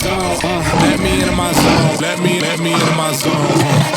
zone. Let me into my zone. Let me into my zone.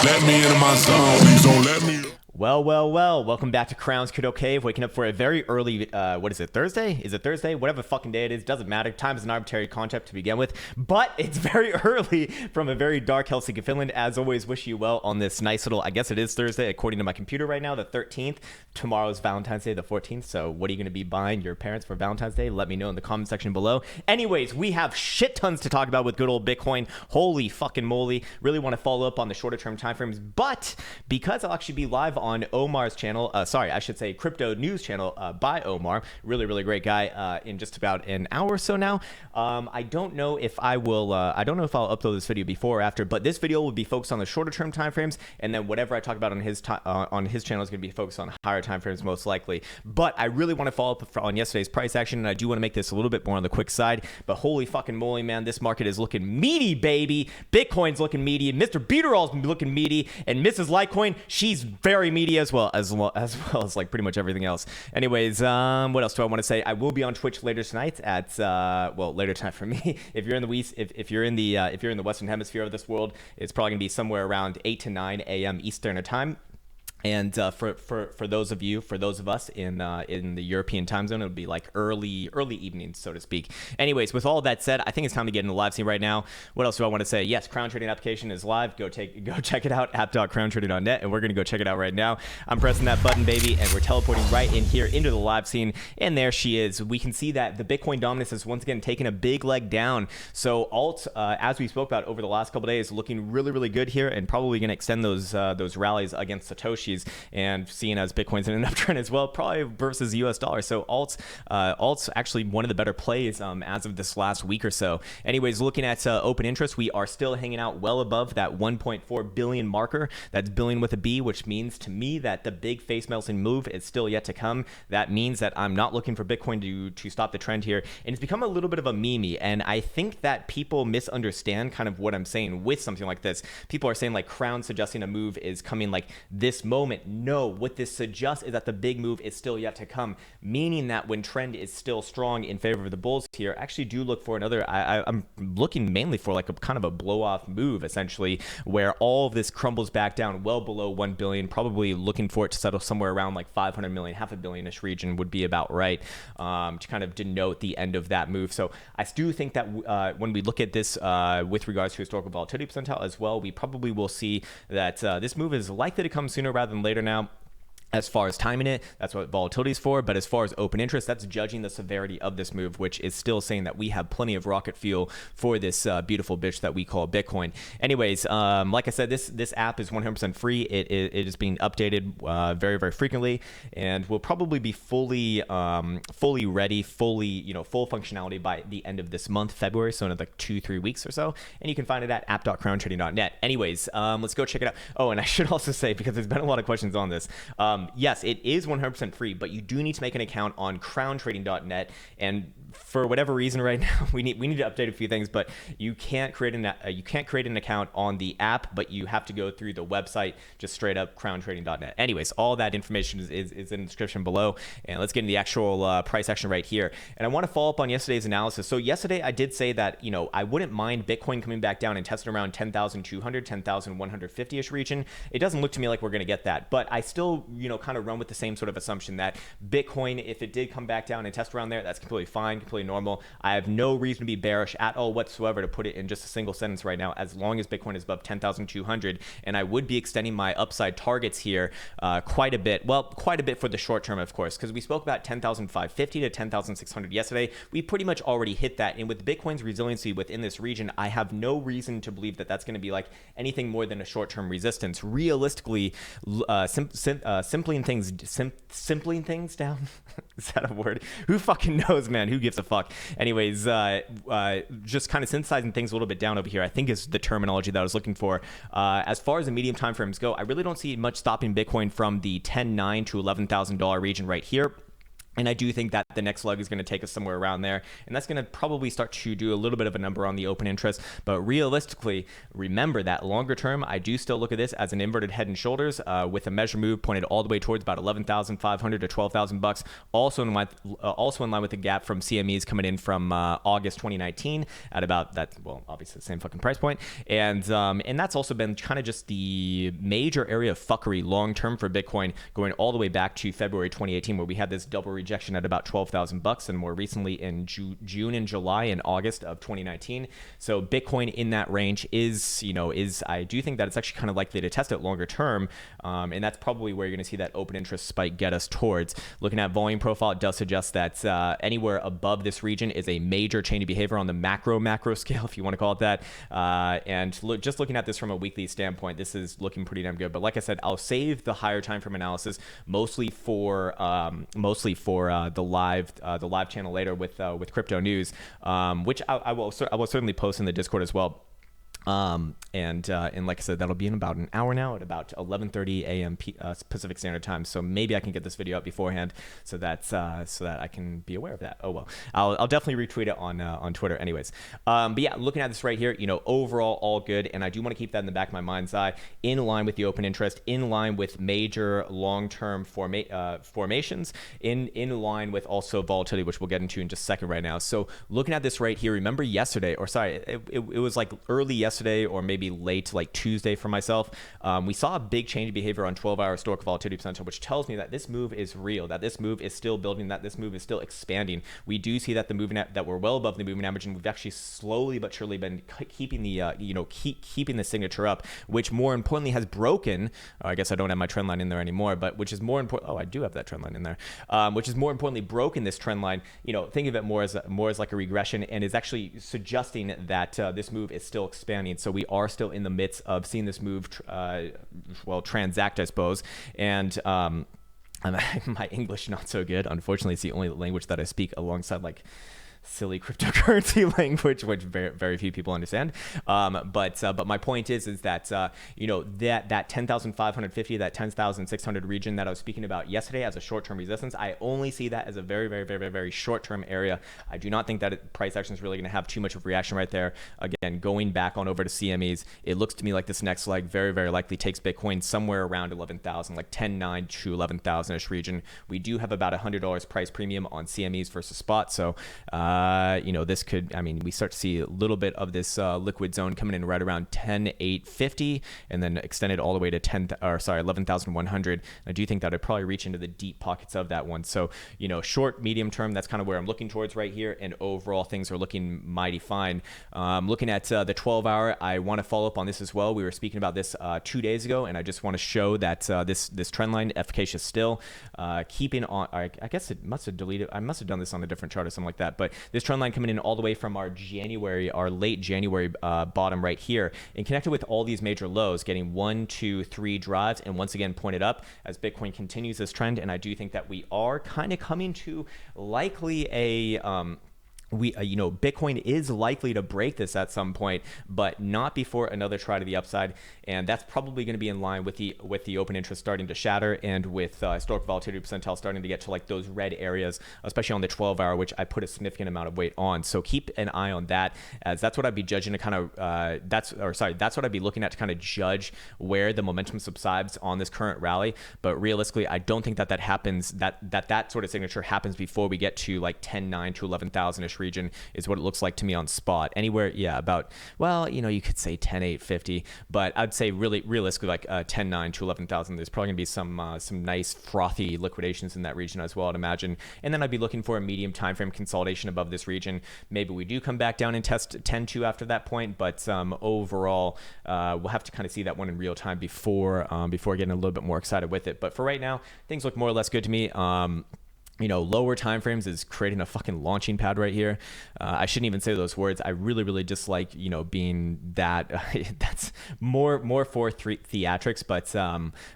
Let me into my zone. Please don't let me. Well, welcome back to Krown's Crypto Cave, waking up for a very early, what is it, Thursday? Is it Thursday? Whatever fucking day it is, doesn't matter. Time is an arbitrary concept to begin with, but it's very early from a very dark Helsinki, Finland. As always, wish you well on this nice little, I guess it is Thursday, according to my computer right now, the 13th. Tomorrow's Valentine's Day, the 14th, so what are you going to be buying your parents for Valentine's Day? Let me know in the comment section below. Anyways, we have shit tons to talk about with good old Bitcoin. Holy fucking moly. Really want to follow up on the shorter term timeframes, but because I'll actually be live on Omar's channel, I should say crypto news channel by Omar, really great guy, in just about an hour or so now. I don't know if I'll upload this video before or after, but this video will be focused on the shorter term timeframes, and then whatever I talk about on his channel is going to be focused on higher timeframes most likely. But I really want to follow up on yesterday's price action, and I do want to make this a little bit more on the quick side. But holy fucking moly, man, this market is looking meaty, baby. Bitcoin's looking meaty, Mr. Beaterall's looking meaty, and Mrs. Litecoin, she's very meaty as well as like pretty much everything else. Anyways, what else do I want to say? I will be on Twitch later tonight at later tonight for me. If you're in the if you're in the Western Hemisphere of this world, it's probably gonna be somewhere around 8 to 9 a.m. Eastern time. And for those of us in the European time zone, it would be like early evening, so to speak. Anyways, with all that said, I think it's time to get into the live scene right now. What else do I want to say? Yes, Krown Trading application is live. Go check it out, app.krowntrading.net, and we're gonna go check it out right now. I'm pressing that button, baby, and we're teleporting right in here into the live scene. And there she is. We can see that the Bitcoin dominance has once again taken a big leg down. So alt, as we spoke about over the last couple days, looking really good here, and probably gonna extend those rallies against Satoshi. And seeing as Bitcoin's in an uptrend as well, probably versus US dollar. So alt's actually one of the better plays as of this last week or so. Anyways, looking at open interest, we are still hanging out well above that 1.4 billion marker. That's billion with a B, which means to me that the big face melting move is still yet to come. That means that I'm not looking for Bitcoin to stop the trend here. And it's become a little bit of a meme. And I think that people misunderstand kind of what I'm saying with something like this. People are saying like Krown suggesting a move is coming like this moment. No, what this suggests is that the big move is still yet to come, meaning that when trend is still strong in favor of the bulls here, actually do look for another, I'm looking mainly for like a kind of a blow off move, essentially, where all of this crumbles back down well below 1 billion, probably looking for it to settle somewhere around like 500 million, half a billion-ish region would be about right, to kind of denote the end of that move. So I do think that when we look at this with regards to historical volatility percentile as well, we probably will see that this move is likely to come sooner rather than later now. As far as timing it, that's what volatility is for. But as far as open interest, that's judging the severity of this move, which is still saying that we have plenty of rocket fuel for this beautiful bitch that we call Bitcoin. Anyways, like I said, this app is 100% free. It is being updated very frequently, and will probably be fully ready, full functionality by the end of this month, February. So in like 2-3 weeks or so. And you can find it at app.krowntrading.net. Anyways, let's go check it out. Oh, and I should also say, because there's been a lot of questions on this. Yes, it is 100% free, but you do need to make an account on krowntrading.net. And for whatever reason right now, we need to update a few things, but you can't create an account on the app, but you have to go through the website, just straight up krowntrading.net. Anyways, all that information is in the description below. And let's get into the actual price action right here. And I want to follow up on yesterday's analysis. So yesterday I did say that, I wouldn't mind Bitcoin coming back down and testing around 10,200, 10,150-ish region. It doesn't look to me like we're going to get that, but I still, kind of run with the same sort of assumption that Bitcoin, if it did come back down and test around there, that's completely fine, completely normal. I have no reason to be bearish at all whatsoever, to put it in just a single sentence right now, as long as Bitcoin is above 10,200. And I would be extending my upside targets here quite a bit. Well, quite a bit for the short term, of course, because we spoke about 10,550 to 10,600 yesterday. We pretty much already hit that. And with Bitcoin's resiliency within this region, I have no reason to believe that that's going to be like anything more than a short-term resistance. Realistically, simpling things down. Is that a word? Who fucking knows, man? Who gives a fuck? Anyways, just kind of synthesizing things a little bit down over here, I think is the terminology that I was looking for. As far as the medium time frames go, I really don't see much stopping Bitcoin from the $10,900 to $11,000 region right here. And I do think that the next leg is going to take us somewhere around there. And that's going to probably start to do a little bit of a number on the open interest. But realistically, remember that longer term, I do still look at this as an inverted head and shoulders with a measure move pointed all the way towards about 11,500 to 12,000 bucks. Also in line with the gap from CMEs coming in from August 2019 at about that. Well, obviously the same fucking price point. And that's also been kind of just the major area of fuckery long term for Bitcoin, going all the way back to February 2018, where we had this double rejection at about 12,000 bucks, and more recently in June and July and August of 2019. So Bitcoin in that range is I do think that it's actually kind of likely to test it longer term, and that's probably where you're going to see that open interest spike get us towards. Looking at volume profile, it does suggest that anywhere above this region is a major change of behavior on the macro scale, if you want to call it that. And just looking at this from a weekly standpoint, this is looking pretty damn good. But like I said, I'll save the higher time frame analysis mostly for the live channel later with crypto news, which I will certainly post in the Discord as well. And like I said, that'll be in about an hour now at about 11:30 a.m. Pacific Standard Time. So maybe I can get this video up beforehand so that I can be aware of that. Oh well, I'll definitely retweet it on Twitter anyways. But yeah, looking at this right here, overall all good, and I do want to keep that in the back of my mind's eye, in line with the open interest, in line with major long-term formations, in line with also volatility, which we'll get into in just a second right now. So looking at this right here, remember yesterday, or sorry, it was like early yesterday or maybe late like Tuesday for myself, we saw a big change in behavior on 12-hour historical volatility percentile, which tells me that this move is real, that this move is still building, that this move is still expanding. We do see that the moving that we're well above the moving average, and we've actually slowly but surely been keeping the keeping the signature up, which more importantly has broken. I guess I don't have my trend line in there anymore, but which is more important. Oh, I do have that trend line in there, which is more importantly broken this trend line. Think of it more as like a regression, and is actually suggesting that this move is still expanding. So we are still in the midst of seeing this move, transact, I suppose. And my English not so good. Unfortunately, it's the only language that I speak alongside like silly cryptocurrency language, which very few people understand. But my point is that that 10,550, that 10,600 region that I was speaking about yesterday as a short-term resistance, I only see that as a very, very, very, very, very short-term area. I do not think that price action is really going to have too much of a reaction right there. Again, going back on over to CMEs, it looks to me like this next leg very, very likely takes Bitcoin somewhere around 11,000, like 10.9 to 11,000-ish region. We do have about $100 price premium on CMEs versus spot, so this could, we start to see a little bit of this liquid zone coming in right around 10,850 and then extended all the way to 11,100. I do think that I'd probably reach into the deep pockets of that one. So, short, medium term, that's kind of where I'm looking towards right here. And overall, things are looking mighty fine. Looking at the 12-hour, I want to follow up on this as well. We were speaking about this 2 days ago, and I just want to show that this trend line, efficacious still. Keeping on, I guess it must have deleted. I must have done this on a different chart or something like that. But this trend line coming in all the way from our late January bottom right here, and connected with all these major lows, getting 1, 2, 3 drives, and once again pointed up as Bitcoin continues this trend. And I do think that we are kind of coming to likely a Bitcoin is likely to break this at some point, but not before another try to the upside, and that's probably going to be in line with the open interest starting to shatter, and with historic volatility percentile starting to get to like those red areas, especially on the 12-hour, which I put a significant amount of weight on. So keep an eye on that, as that's what I'd be judging to kind of that's what I'd be looking at to kind of judge where the momentum subsides on this current rally. But realistically, I don't think that happens. That sort of signature happens before we get to like 10.9 to 11,000-ish region is what it looks like to me on spot. Anywhere, about, you could say 10,850, but I'd say really realistically like 10.9 to 11,000. There's probably gonna be some nice frothy liquidations in that region as well, I'd imagine. And then I'd be looking for a medium time frame consolidation above this region. Maybe we do come back down and test 10.2 after that point, but overall we'll have to kind of see that one in real time before getting a little bit more excited with it. But for right now, things look more or less good to me. Lower time frames is creating a fucking launching pad right here. I shouldn't even say those words. I really, really dislike, being that. That's more for theatrics. But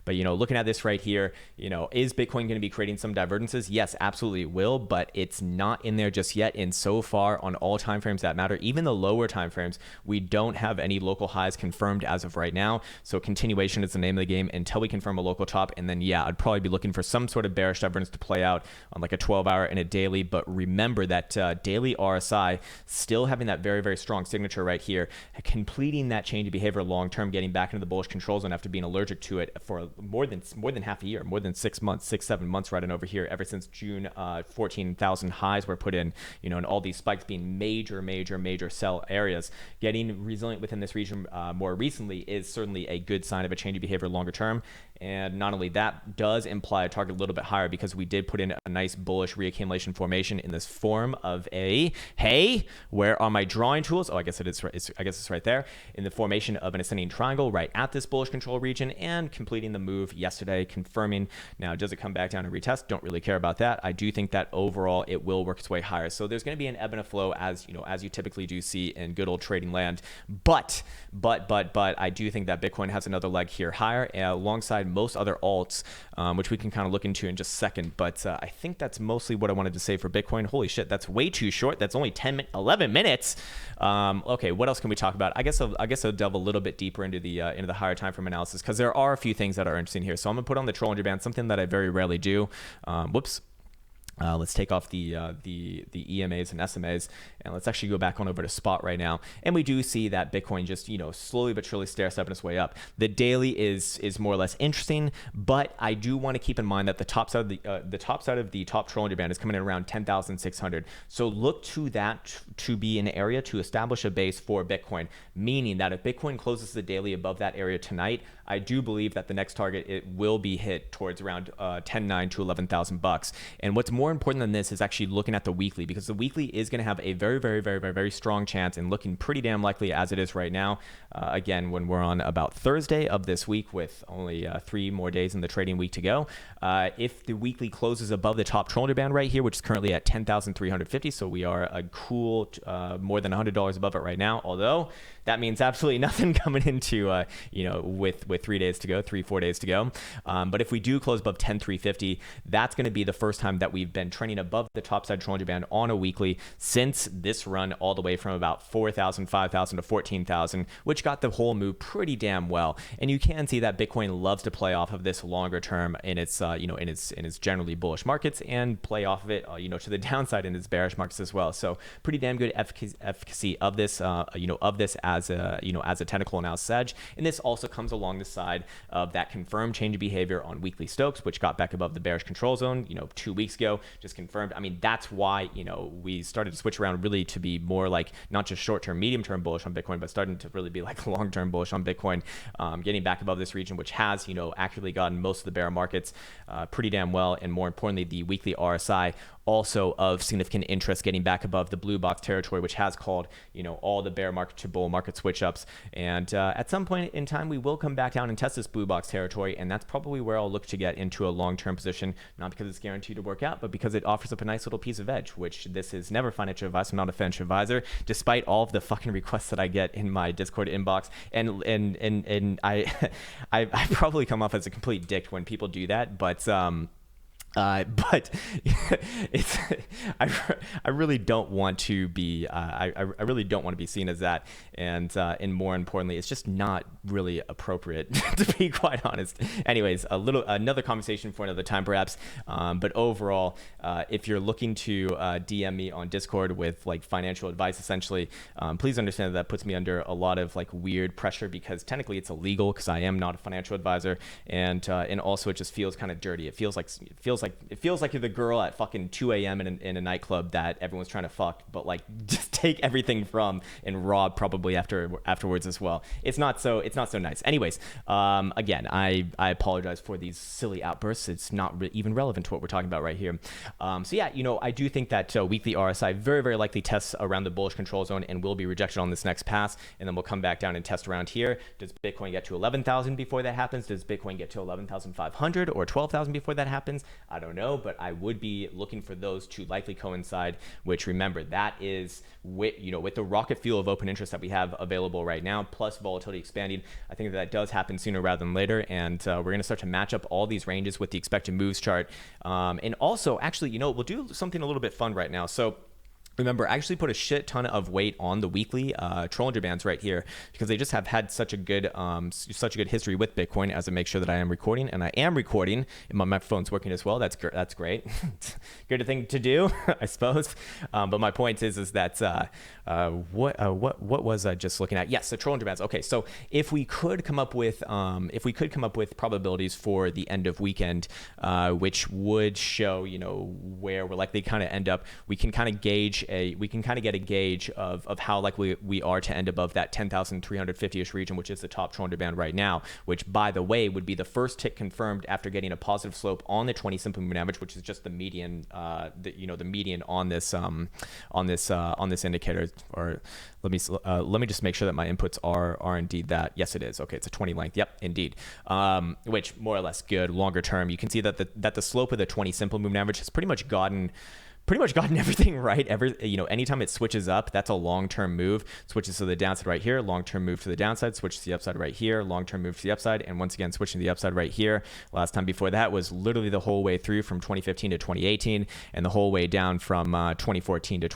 looking at this right here, is Bitcoin going to be creating some divergences? Yes, absolutely it will, but it's not in there just yet. And so far on all time frames that matter, even the lower time frames, we don't have any local highs confirmed as of right now. So continuation is the name of the game until we confirm a local top. And then, I'd probably be looking for some sort of bearish divergence to play out on like a 12-hour and a daily. But remember that daily RSI still having that very, very strong signature right here, completing that change of behavior long term, getting back into the bullish control zone after being allergic to it for more than half a year, more than 6 months, 7 months right on over here, ever since June. 14,000 highs were put in, and all these spikes being major sell areas. Getting resilient within this region more recently is certainly a good sign of a change of behavior longer term. And not only that, does imply a target a little bit higher, because we did put in a nice bullish reaccumulation formation in this form of a, hey, where are my drawing tools? Oh, I guess it's right there, in the formation of an ascending triangle right at this bullish control region, and completing the move yesterday, confirming. Now, does it come back down and retest? Don't really care about that. I do think that overall it will work its way higher. So there's going to be an ebb and a flow, as you typically do see in good old trading land. But I do think that Bitcoin has another leg here higher, alongside most other alts, which we can kind of look into in just a second. But I think that's mostly what I wanted to say for Bitcoin. Holy shit, that's way too short. That's only 11 minutes. Okay, what else can we talk about? I guess I'll delve a little bit deeper into the higher time frame analysis, because there are a few things that are interesting here. So I'm gonna put on the Bollinger Band, something that I very rarely do. Let's take off the EMAs and SMAs, and let's actually go back on over to spot right now. And we do see that Bitcoin just slowly but surely stair-stepping its way up. The daily is more or less interesting, but I do want to keep in mind that the top side of the top Bollinger Band is coming in around 10,600. So look to that to be an area to establish a base for Bitcoin, meaning that if Bitcoin closes the daily above that area tonight, I do believe that the next target, it will be hit towards around 10,900 to 11,000 bucks. And what's more important than this is actually looking at the weekly, because the weekly is going to have a very strong chance, and looking pretty damn likely as it is right now. Again, when we're on about Thursday of this week, with only 3 more days in the trading week to go, if the weekly closes above the top Bollinger Band right here, which is currently at 10,350, so we are a cool more than $100 above it right now. Although that means absolutely nothing coming into with 3 days to go, 4 days to go. But if we do close above 10,350, that's going to be the first time that we've been trending above the top side Bollinger Band on a weekly since this run, all the way from about 4,000, 5,000 to 14,000, which got the whole move pretty damn well. And you can see that Bitcoin loves to play off of this longer term in its in its generally bullish markets, and play off of it to the downside in its bearish markets as well. So pretty damn good efficacy of this as a technical analysis edge. And this also comes along the side of that confirmed change of behavior on weekly Stokes, which got back above the bearish control zone 2 weeks ago, just confirmed. I mean, that's why we started to switch around really to be more like not just short-term, medium-term bullish on Bitcoin, but starting to really be like long-term bullish on Bitcoin, getting back above this region, which has accurately gotten most of the bear markets pretty damn well. And more importantly, the weekly RSI also of significant interest, getting back above the blue box territory, which has called all the bear market to bull market switch ups. And at some point in time, we will come back down and test this blue box territory, and that's probably where I'll look to get into a long-term position, not because it's guaranteed to work out, but because it offers up a nice little piece of edge, which this is never financial advice. I'm not a financial advisor, despite all of the fucking requests that I get in my Discord inbox. And I probably come off as a complete dick when people do that, but it's I really don't want to be I really don't want to be seen as that, and more importantly, it's just not really appropriate to be quite honest. Anyways, another conversation for another time perhaps. But overall, if you're looking to DM me on Discord with like financial advice, essentially, please understand that puts me under a lot of like weird pressure, because technically it's illegal, because I am not a financial advisor, and also it just feels kind of dirty. It feels like you're the girl at fucking 2 a.m. in a nightclub that everyone's trying to fuck, but like just take everything from and rob probably afterwards as well. It's not so nice. Anyways, again, I apologize for these silly outbursts. It's not even relevant to what we're talking about right here. So yeah, I do think that weekly RSI very likely tests around the bullish control zone and will be rejected on this next pass, and then we'll come back down and test around here. Does Bitcoin get to 11,000 before that happens? Does Bitcoin get to 11,500 or 12,000 before that happens? I don't know, but I would be looking for those to likely coincide, which remember, that is with the rocket fuel of open interest that we have available right now, plus volatility expanding. I think that does happen sooner rather than later, and we're going to start to match up all these ranges with the expected moves chart. And also, actually, we'll do something a little bit fun right now. So Remember, I actually put a shit ton of weight on the weekly Trollinger bands right here because they just have had such a good history with Bitcoin as I make sure that I am recording, and I am recording, and my microphone's working as well. That's great. Good thing to do, I suppose. But my point is that what was I just looking at? Yes, the Trollinger bands. Okay, so if we could come up with probabilities for the end of weekend, which would show where we're likely to kind of end up, we can kind of get a gauge of how likely we are to end above that 10,350-ish region, which is the top Trollinger band right now, which, by the way, would be the first tick confirmed after getting a positive slope on the 20 simple moving average, which is just the median, the median on this indicator. Or let me just make sure that my inputs are indeed that. Yes, it is. Okay, it's a 20 length. Yep, indeed. Which more or less good longer term. You can see that the slope of the 20 simple moving average has pretty much gotten everything right. Anytime it switches up, that's a long-term move. Switches to the downside right here, long-term move to the downside, switches to the upside right here, long-term move to the upside, and once again, switching to the upside right here. Last time before that was literally the whole way through from 2015 to 2018, and the whole way down from 2014 to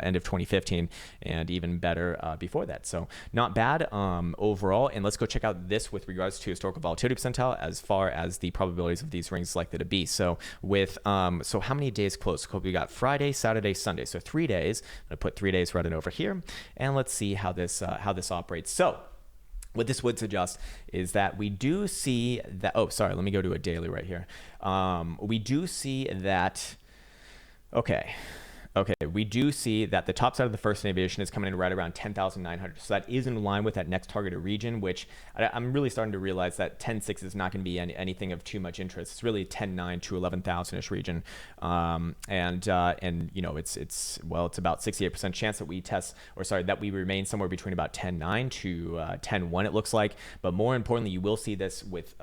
end of 2015, and even better before that. So not bad overall. And let's go check out this with regards to historical volatility percentile as far as the probabilities of these rings likely to be. So with so how many days close? We got Friday, Saturday, Sunday. So 3 days. I'm gonna put 3 days running over here, and let's see how this operates. So what this would suggest is that we do see that. Oh, sorry. Let me go to a daily right here. We do see that. Okay, we do see that the top side of the first deviation is coming in right around 10,900. So that is in line with that next targeted region, which I'm really starting to realize that 10.6 is not going to be anything of too much interest. It's really 10.9 to 11,000-ish region. It's about 68% chance that we remain somewhere between about 10.9 to 10.1, it looks like. But more importantly, you will see this with,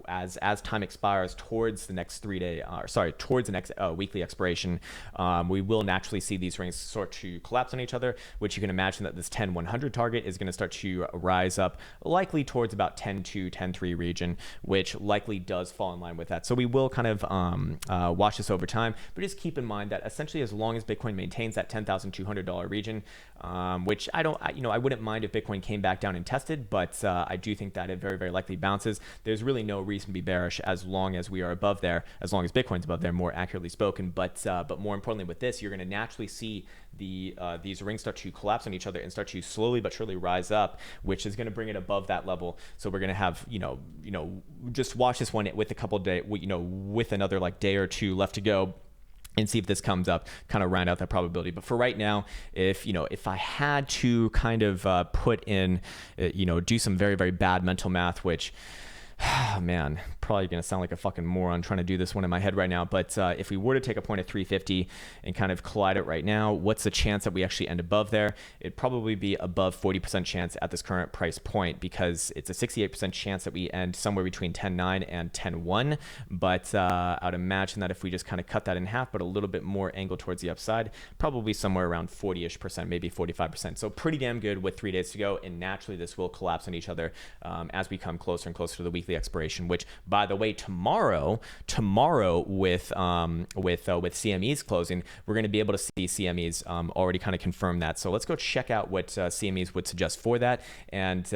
as time expires towards the next towards the next weekly expiration, we will naturally see these rings start to collapse on each other, which you can imagine that this 10-100 target is going to start to rise up likely towards about 10-2, 10-3 region, which likely does fall in line with that. So we will kind of watch this over time, but just keep in mind that essentially as long as Bitcoin maintains that $10,200 region, which I wouldn't mind if Bitcoin came back down and tested, but I do think that it very, very likely bounces. There's really no reason to be bearish as long as we are above there, as long as Bitcoin's above there, more accurately spoken. But more importantly with this, you're going to naturally see these rings start to collapse on each other and start to slowly but surely rise up, which is going to bring it above that level. So we're going to have, just watch this one with a couple of days, with another like day or two left to go, and see if this comes up, kind of round out that probability. But for right now, if I had to kind of put in, do some very, very bad mental math, which, man, probably going to sound like a fucking moron trying to do this one in my head right now. But if we were to take a point at 350 and kind of collide it right now, what's the chance that we actually end above there? It'd probably be above 40% chance at this current price point, because it's a 68% chance that we end somewhere between 10.9 and 10.1. But I'd imagine that if we just kind of cut that in half, but a little bit more angle towards the upside, probably somewhere around 40-ish%, maybe 45%. So pretty damn good with 3 days to go. And naturally, this will collapse on each other as we come closer and closer to the weekly expiration, which, by the way, tomorrow with CMEs closing, we're going to be able to see CMEs already kind of confirm that. So let's go check out what CMEs would suggest for that, and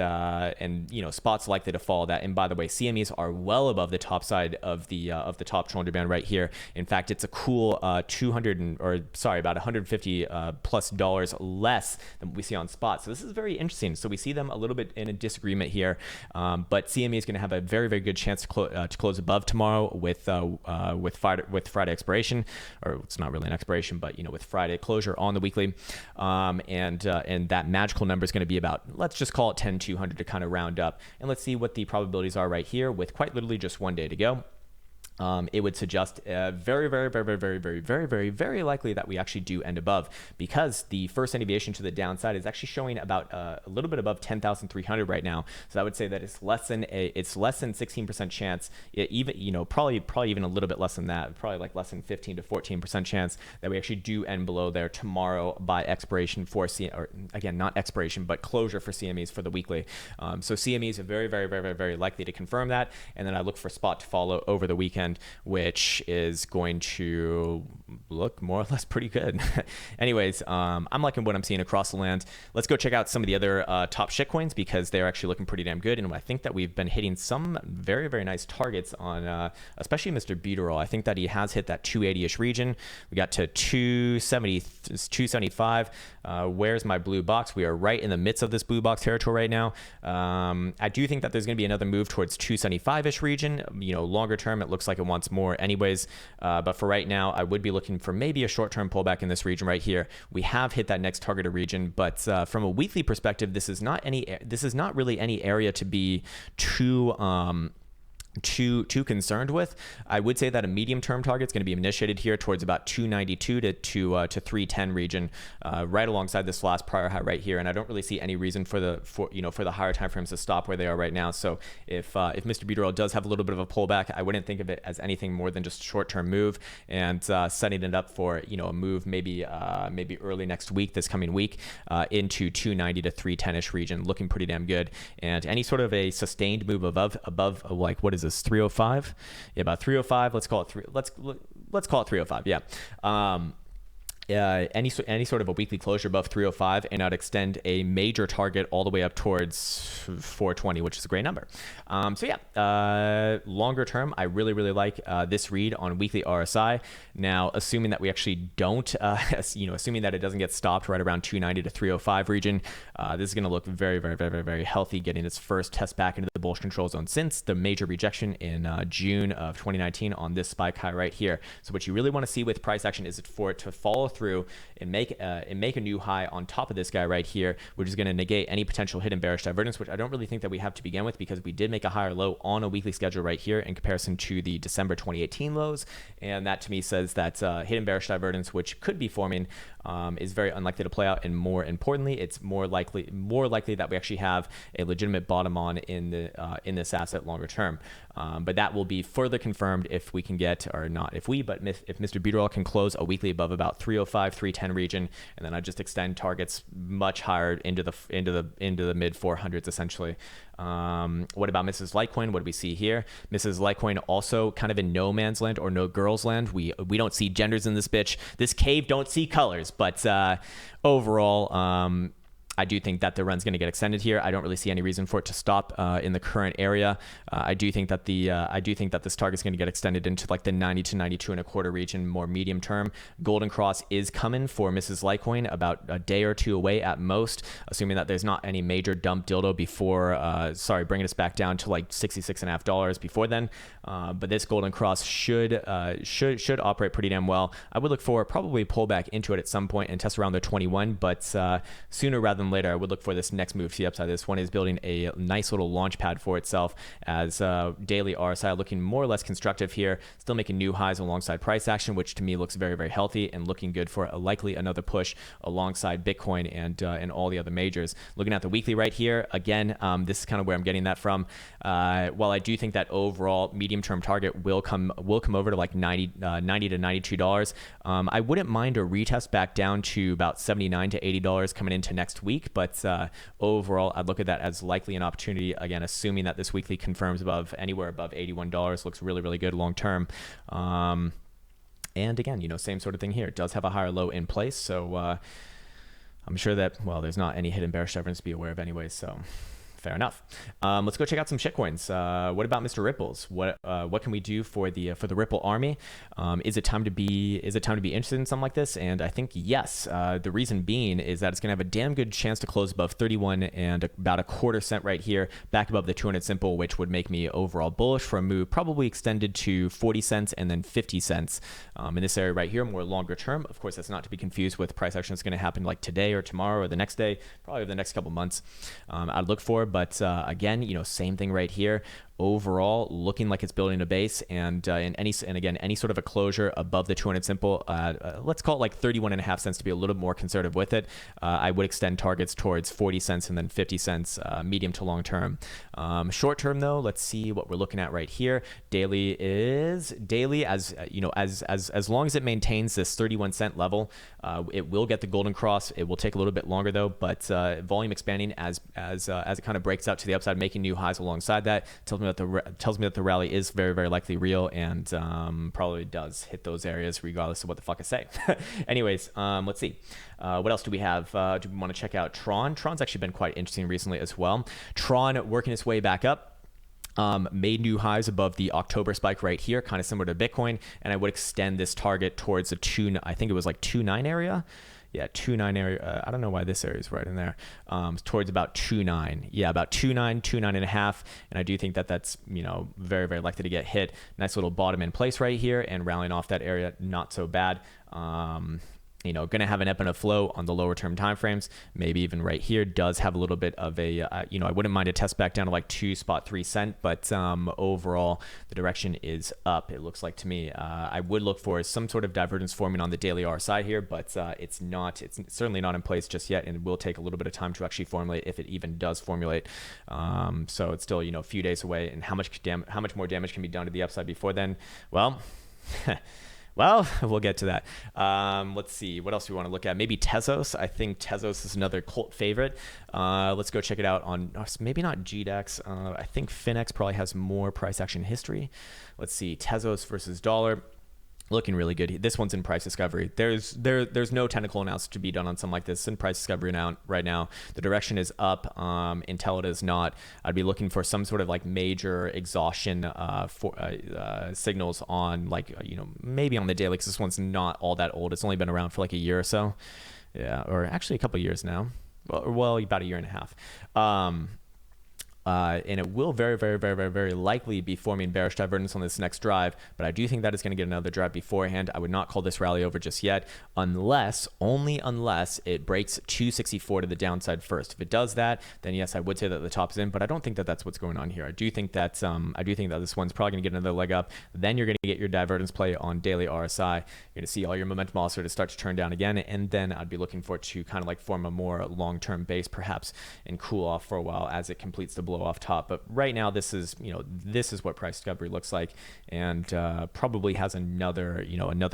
spots likely to follow that. And by the way, CMEs are well above the top side of the top Trollinger band right here. In fact, it's a cool about $150 plus dollars less than what we see on spot. So this is very interesting. So we see them a little bit in a disagreement here, but CME is going to have a very, very good chance to close above tomorrow with Friday expiration, or it's not really an expiration, but with Friday closure on the weekly, and that magical number is going to be about, let's just call it 10,200 to kind of round up, and let's see what the probabilities are right here with quite literally just 1 day to go. It would suggest very, very, very, very, very, very, very, very, very likely that we actually do end above, because the first deviation to the downside is actually showing about a little bit above 10,300 right now. So that would say that it's less than 16% chance, probably even a little bit less than that, probably like less than 15 to 14% chance that we actually do end below there tomorrow by expiration for not expiration, but closure for CMEs for the weekly. So CMEs are very, very, very, very, very likely to confirm that, and then I look for spot to follow over the weekend. weekend, which is going to look more or less pretty good. Anyways, I'm liking what I'm seeing across the land. Let's go check out some of the other top shitcoins because they're actually looking pretty damn good. And I think that we've been hitting some very, very nice targets on, especially Mr. Beaterall. I think that he has hit that 280-ish region. We got to 270, 275. Where's my blue box? We are right in the midst of this blue box territory right now. I do think that there's going to be another move towards 275-ish region. Longer term, it looks like it wants more anyways. But for right now, I would be looking for maybe a short-term pullback in this region right here. We have hit that next targeted region, but from a weekly perspective, this is not really any area to be too concerned with. I would say that a medium-term target is going to be initiated here towards about 292 to 310 region, right alongside this last prior high right here. And I don't really see any reason for the higher time frames to stop where they are right now. So if Mr. Beaterall does have a little bit of a pullback, I wouldn't think of it as anything more than just a short-term move and setting it up for a move maybe early next week, this coming week, into 290 to 310-ish region, looking pretty damn good. And any sort of a sustained move above like, what is this, 305? Yeah, about 305. Let's call it let's call it 305. Yeah. Any sort of a weekly closure above 305, and I'd extend a major target all the way up towards 420, which is a great number. Longer term, I really like this read on weekly RSI. Now, assuming that we actually don't, assuming that it doesn't get stopped right around 290 to 305 region, this is going to look very, very, very, very, very healthy, getting its first test back into the bullish control zone since the major rejection in June of 2019 on this spike high right here. So what you really want to see with price action is for it to follow through and make a new high on top of this guy right here, which is going to negate any potential hidden bearish divergence, which I don't really think that we have to begin with because we did make a higher low on a weekly schedule right here in comparison to the December 2018 lows, and that to me says that hidden bearish divergence, which could be forming, is very unlikely to play out, and more importantly, it's more likely that we actually have a legitimate bottom on in this asset longer term. But that will be further confirmed if we can get, or not if Mr. Beaterall can close a weekly above about 305, 310 region, and then I just extend targets much higher into the mid 400s essentially. What about Mrs. Litecoin? What do we see here? Mrs. Litecoin also kind of in no man's land or no girl's land. We don't see genders in this bitch. This cave don't see colors, but overall, I do think that the run's going to get extended here. I don't really see any reason for it to stop in the current area. I do think that this target is going to get extended into like the 90 to 92 and a quarter region, more medium term. Golden Cross is coming for Mrs. Litecoin about a day or two away at most, assuming that there's not any major dump dildo before. Bringing us back down to like $66.50 before then. But this Golden Cross should operate pretty damn well. I would look for probably a pullback into it at some point and test around the 21, but sooner rather than later, I would look for this next move to the upside. This one is building a nice little launch pad for itself as daily RSI looking more or less constructive here, still making new highs alongside price action, which to me looks very, very healthy and looking good for likely another push alongside Bitcoin and all the other majors. Looking at the weekly right here, again, this is kind of where I'm getting that from. While I do think that overall medium-term target will come over to like $90 to $92, I wouldn't mind a retest back down to about $79 to $80 coming into next week. But overall, I'd look at that as likely an opportunity, again, assuming that this weekly confirms anywhere above $81. Looks really, really good long term. And again, same sort of thing here. It does have a higher low in place, so I'm sure that, there's not any hidden bearish divergence to be aware of anyway, so fair enough. Let's go check out some shitcoins. What about Mr. Ripples? What can we do for the Ripple army? Is it time to be interested in something like this? And I think yes. The reason being is that it's going to have a damn good chance to close above 31 and about a quarter cent right here, back above the 200 simple, which would make me overall bullish for a move probably extended to 40 cents and then 50 cents in this area right here, more longer term. Of course, that's not to be confused with price action that's going to happen like today or tomorrow or the next day, probably over the next couple months. I'd look for. But again, same thing right here. Overall, looking like it's building a base, and any sort of a closure above the 200 simple, let's call it like 31.5 cents to be a little more conservative with it. I would extend targets towards 40 cents and then 50 cents, medium to long term. Short term though, let's see what we're looking at right here. Daily as long as it maintains this 31 cent level, it will get the golden cross. It will take a little bit longer though, but volume expanding as it kind of breaks out to the upside, making new highs alongside that. Till me that the rally is very, very likely real, and probably does hit those areas regardless of what the fuck I say. Anyways, let's see. What else do we have? Do we want to check out Tron? Tron's actually been quite interesting recently as well. Tron working its way back up. Made new highs above the October spike right here, kind of similar to Bitcoin, and I would extend this target towards the I think it was like 2.9 area. Yeah, 2.9 area. I don't know why this area is right in there. Towards about 2.9. Yeah, about 2.9, 2.9.5. And I do think that that's, very, very likely to get hit. Nice little bottom in place right here, and rallying off that area, not so bad. Going to have an ebb and a flow on the lower term timeframes. Maybe even right here does have a little bit of a, I wouldn't mind a test back down to like 2.3 cent, but overall the direction is up. It looks like to me. I would look for some sort of divergence forming on the daily RSI here, but it's certainly not in place just yet, and it will take a little bit of time to actually formulate, if it even does formulate. So it's still, a few days away, and how much more damage can be done to the upside before then? Well, well, we'll get to that. Let's see. What else do we want to look at? Maybe Tezos. I think Tezos is another cult favorite. Let's go check it out on maybe not GDEX. I think Finex probably has more price action history. Let's see. Tezos versus dollar. Looking really good. This one's in price discovery. There's no technical analysis to be done on something like this. It's in price discovery now. Right now, the direction is up. Until it is not, I'd be looking for some sort of like major exhaustion signals on maybe on the daily, because this one's not all that old. It's only been around for like a year or so. Yeah, or actually a couple of years now. Well, about a year and a half. And it will very, very, very, very, very likely be forming bearish divergence on this next drive, but I do think that is going to get another drive beforehand. I would not call this rally over just yet, only unless it breaks 264 to the downside first. If it does that, then yes, I would say that the top is in, but I don't think that that's what's going on here. I do think that this one's probably going to get another leg up. Then you're going to get your divergence play on daily RSI. You're going to see all your momentum also to start to turn down again, and then I'd be looking for it to kind of like form a more long-term base perhaps and cool off for a while as it completes the blow off top. But right now, this is what price discovery looks like, and probably has another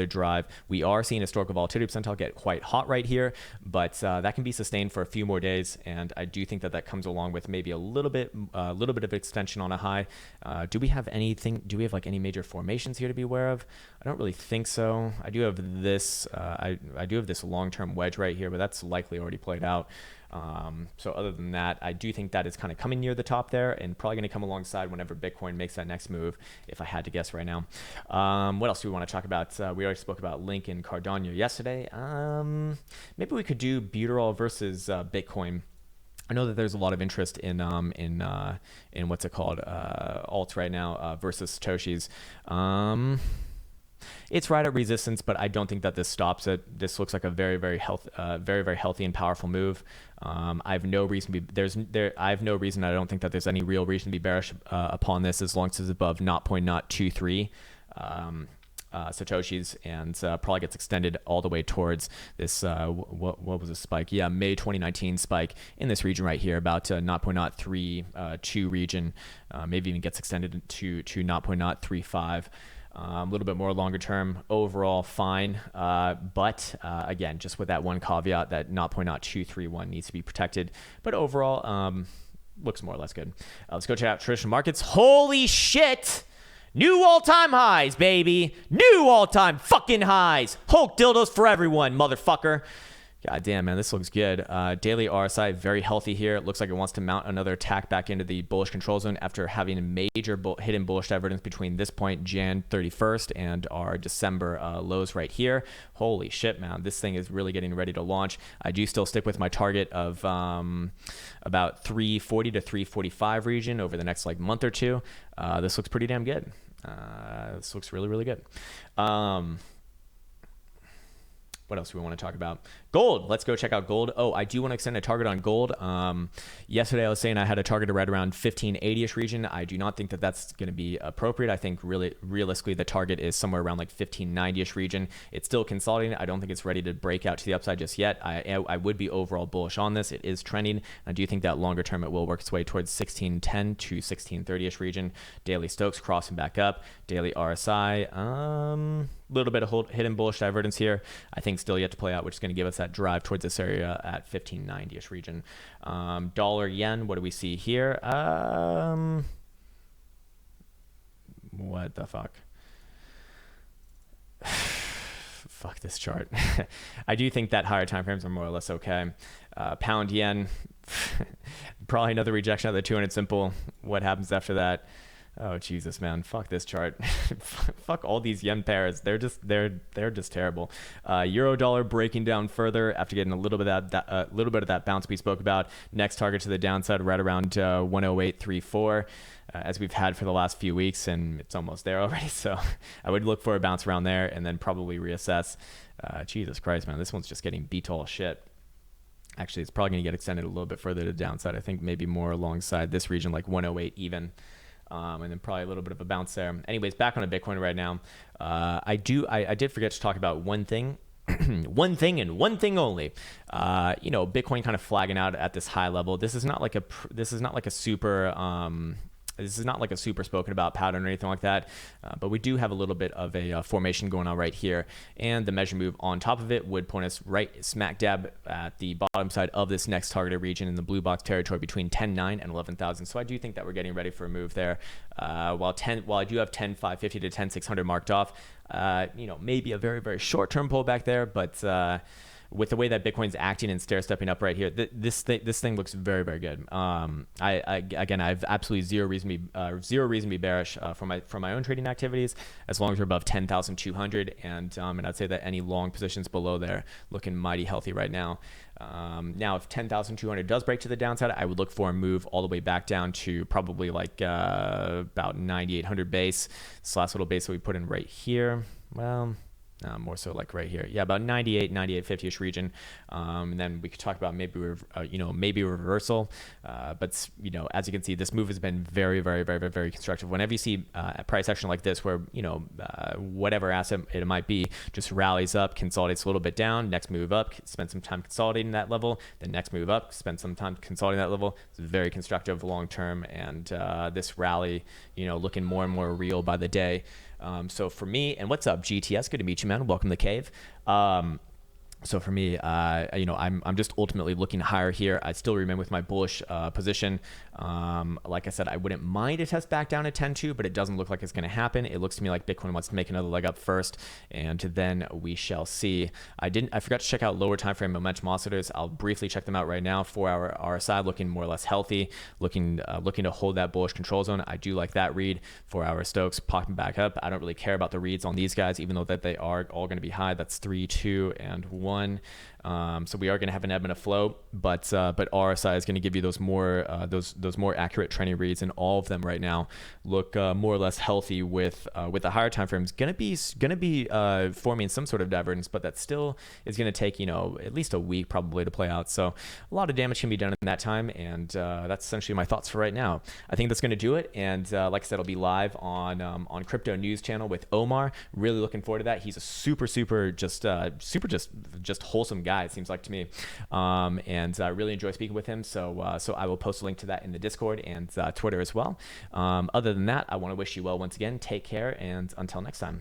drive. We are seeing historical volatility percentile get quite hot right here, but that can be sustained for a few more days, and I do think that comes along with maybe a little bit of extension on a high. Do we have like any major formations here to be aware of? I don't really think so. I do have this I do have this long-term wedge right here, but that's likely already played out. So other than that, I do think that is kind of coming near the top there, and probably going to come alongside whenever Bitcoin makes that next move, if I had to guess right now. What else do we want to talk about? We already spoke about Link and Cardano yesterday. Maybe we could do Buteral versus Bitcoin. I know that there's a lot of interest in what's it called, alts right now versus Satoshis. It's right at resistance, but I don't think that this stops it. This looks like a very, very healthy and powerful move. I have no reason to be I have no reason. I don't think that there's any real reason to be bearish upon this, as long as it's above 0.023 Satoshis, and probably gets extended all the way towards this. What was the spike? Yeah, May 2019 spike in this region right here, about 0.032 region. Maybe even gets extended to 0.035. A little bit more longer term, overall fine, but again, just with that one caveat that 0.0231 needs to be protected, but overall looks more or less good. Let's go check out traditional markets. Holy shit, new all-time highs, baby, new all-time fucking highs. Hulk dildos for everyone, motherfucker. God damn, man, this looks good. Daily RSI, very healthy here. It looks like it wants to mount another attack back into the bullish control zone after having a major hidden bullish divergence between this point, Jan 31st, and our December lows right here. Holy shit, man. This thing is really getting ready to launch. I do still stick with my target of about 340 to 345 region over the next month or two. This looks pretty damn good. This looks really, really good. What else do we want to talk about? Gold. Let's go check out gold. Oh, I do want to extend a target on gold. Yesterday I was saying I had a target right around 1580-ish region. I do not think that that's going to be appropriate. I think realistically the target is somewhere around 1590-ish region. It's still consolidating. I don't think it's ready to break out to the upside just yet. I would be overall bullish on this. It is trending. I do think that longer term it will work its way towards 1610 to 1630-ish region. Daily Stokes crossing back up. Daily RSI. Little bit of hidden bullish divergence here. I think still yet to play out, which is going to give us that drive towards this area at 1590-ish region. Dollar yen, what do we see here? What the fuck? Fuck this chart. I do think that higher time frames are more or less okay. Pound yen, probably another rejection of the 200 simple. What happens after that? Oh Jesus, man! Fuck this chart. Fuck all these yen pairs. They're just terrible. Euro dollar breaking down further after getting a little bit of that bounce we spoke about. Next target to the downside right around 108.34. As we've had for the last few weeks, and it's almost there already. So I would look for a bounce around there and then probably reassess. Jesus Christ, man, this one's just getting beat to all shit. Actually, it's probably going to get extended a little bit further to the downside. I think maybe more alongside this region, like 108 even. And then probably a little bit of a bounce there. Anyways, back on a Bitcoin right now. I did forget to talk about one thing. One thing and one thing only. Bitcoin kind of flagging out at this high level. This is not like a super spoken about pattern or anything like that, but we do have a little bit of a formation going on right here, and the measure move on top of it would point us right smack dab at the bottom side of this next targeted region in the blue box territory between 10.9 and 11,000. So I do think that we're getting ready for a move there. While I do have 10.550 to 10.600 marked off, maybe a very, very short term pullback there, but with the way that Bitcoin's acting and stair stepping up right here, this thing looks very, very good. I have absolutely zero reason to be bearish from my own trading activities, as long as we're above 10,200, and I'd say that any long positions below there looking mighty healthy right now. Now, if 10,200 does break to the downside, I would look for a move all the way back down to probably like about 9,800 base. This last little base that we put in right here. Well, more so like right here. Yeah, about 98.50-ish region. And then we could talk about maybe a reversal. But as you can see, this move has been very, very, very, very, very constructive. Whenever you see a price action like this, where whatever asset it might be just rallies up, consolidates a little bit down, next move up, spend some time consolidating that level, then next move up, spend some time consolidating that level. It's very constructive long term, and this rally, looking more and more real by the day. So for me, and what's up, GTS? Good to meet you, man. Welcome to the cave. So for me, I'm just ultimately looking higher here. I still remain with my bullish position. Like I said, I wouldn't mind a test back down at 10.2, but it doesn't look like it's going to happen. It looks to me like Bitcoin wants to make another leg up first, and then we shall see. I forgot to check out lower time frame momentum oscillators. I'll briefly check them out right now. 4-hour RSI looking more or less healthy, looking to hold that bullish control zone. I do like that read. 4-hour Stokes popping back up. I don't really care about the reads on these guys, even though that they are all going to be high. That's 3, 2, and 1. So we are going to have an ebb and a flow, but RSI is going to give you those more accurate trending reads, and all of them right now look more or less healthy with the higher time frames going to be forming some sort of divergence, but that still is going to take at least a week probably to play out. So a lot of damage can be done in that time, and that's essentially my thoughts for right now. I think that's going to do it, and like I said, I'll be live on Crypto News Channel with Omar. Really looking forward to that. He's a super just wholesome guy, it seems like to me, and I really enjoy speaking with him. So I will post a link to that in the Discord and Twitter as well. Other than that, I want to wish you well once again. Take care, and until next time.